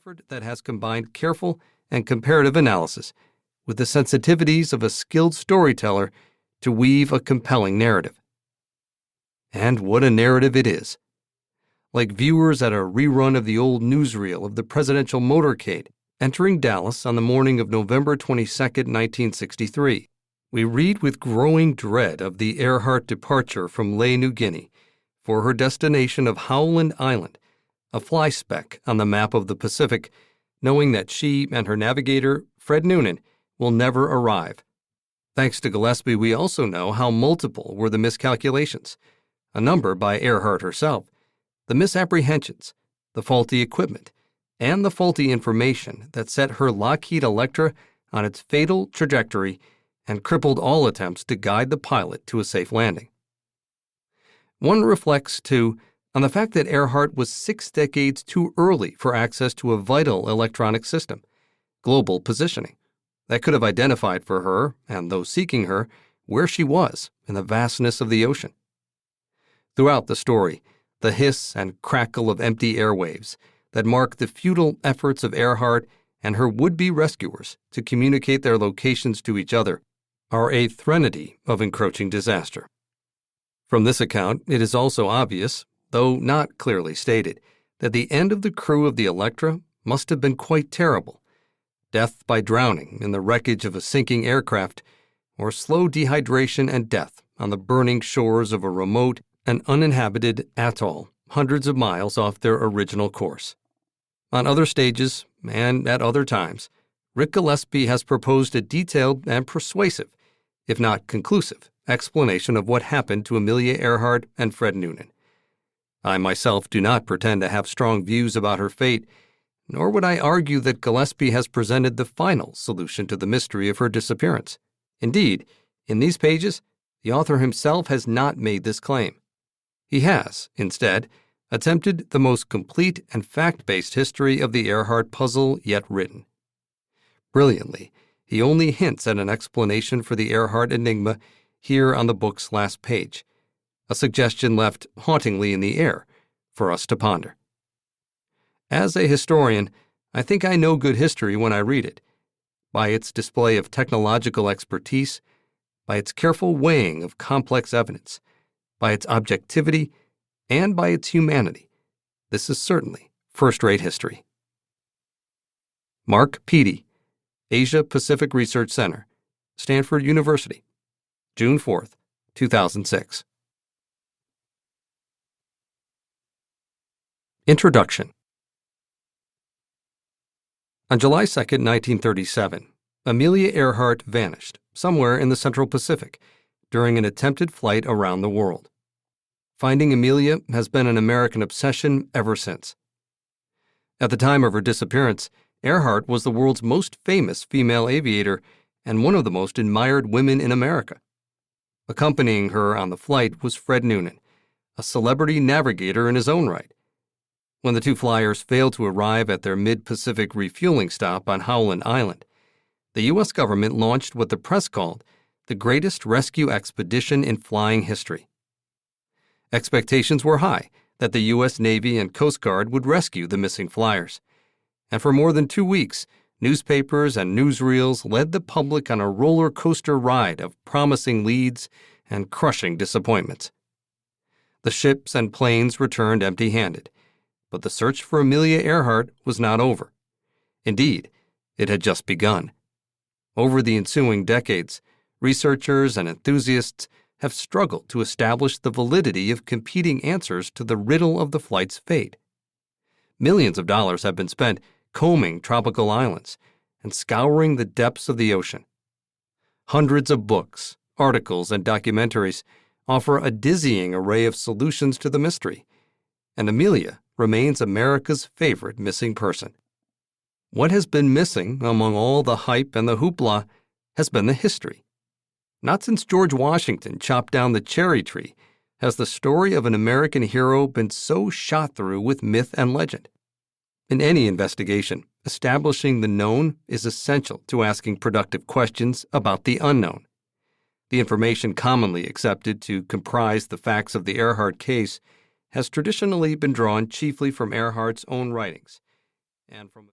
effort that has combined careful and comparative analysis with the sensitivities of a skilled storyteller to weave a compelling narrative. And what a narrative it is. Like viewers at a rerun of the old newsreel of the presidential motorcade entering Dallas on the morning of November 22, 1963, we read with growing dread of the Earhart departure from Lae, New Guinea, for her destination of Howland Island, a fly speck on the map of the Pacific, knowing that she and her navigator, Fred Noonan, will never arrive. Thanks to Gillespie, we also know how multiple were the miscalculations, a number by Earhart herself, the misapprehensions, the faulty equipment, and the faulty information that set her Lockheed Electra on its fatal trajectory and crippled all attempts to guide the pilot to a safe landing. One reflects, too, on the fact that Earhart was 6 decades too early for access to a vital electronic system, global positioning, that could have identified for her, and those seeking her, where she was in the vastness of the ocean. Throughout the story, the hiss and crackle of empty airwaves that mark the futile efforts of Earhart and her would-be rescuers to communicate their locations to each other are a threnody of encroaching disaster. From this account, it is also obvious, though not clearly stated, that the end of the crew of the Electra must have been quite terrible. Death by drowning in the wreckage of a sinking aircraft, or slow dehydration and death on the burning shores of a remote and uninhabited atoll hundreds of miles off their original course. On other stages, and at other times, Ric Gillespie has proposed a detailed and persuasive, if not conclusive, explanation of what happened to Amelia Earhart and Fred Noonan. I myself do not pretend to have strong views about her fate, nor would I argue that Gillespie has presented the final solution to the mystery of her disappearance. Indeed, in these pages, the author himself has not made this claim. He has, instead, attempted the most complete and fact-based history of the Earhart puzzle yet written. Brilliantly, he only hints at an explanation for the Earhart enigma here on the book's last page, a suggestion left hauntingly in the air for us to ponder. As a historian, I think I know good history when I read it, by its display of technological expertise, by its careful weighing of complex evidence, by its objectivity, and by its humanity. This is certainly first-rate history. Mark Peedy, Asia-Pacific Research Center, Stanford University, June 4, 2006. Introduction. On July 2, 1937, Amelia Earhart vanished somewhere in the Central Pacific during an attempted flight around the world. Finding Amelia has been an American obsession ever since. At the time of her disappearance, Earhart was the world's most famous female aviator and one of the most admired women in America. Accompanying her on the flight was Fred Noonan, a celebrity navigator in his own right. When the two flyers failed to arrive at their mid-Pacific refueling stop on Howland Island, the U.S. government launched what the press called the greatest rescue expedition in flying history. Expectations were high that the U.S. Navy and Coast Guard would rescue the missing flyers, and for more than 2 weeks, newspapers and newsreels led the public on a roller coaster ride of promising leads and crushing disappointments. The ships and planes returned empty-handed, but the search for Amelia Earhart was not over. Indeed, it had just begun. Over the ensuing decades, researchers and enthusiasts have struggled to establish the validity of competing answers to the riddle of the flight's fate. Millions of dollars have been spent combing tropical islands and scouring the depths of the ocean. Hundreds of books, articles, and documentaries offer a dizzying array of solutions to the mystery, and Amelia remains America's favorite missing person. What has been missing among all the hype and the hoopla has been the history. Not since George Washington chopped down the cherry tree has the story of an American hero been so shot through with myth and legend. In any investigation, establishing the known is essential to asking productive questions about the unknown. The information commonly accepted to comprise the facts of the Earhart case has traditionally been drawn chiefly from Earhart's own writings and from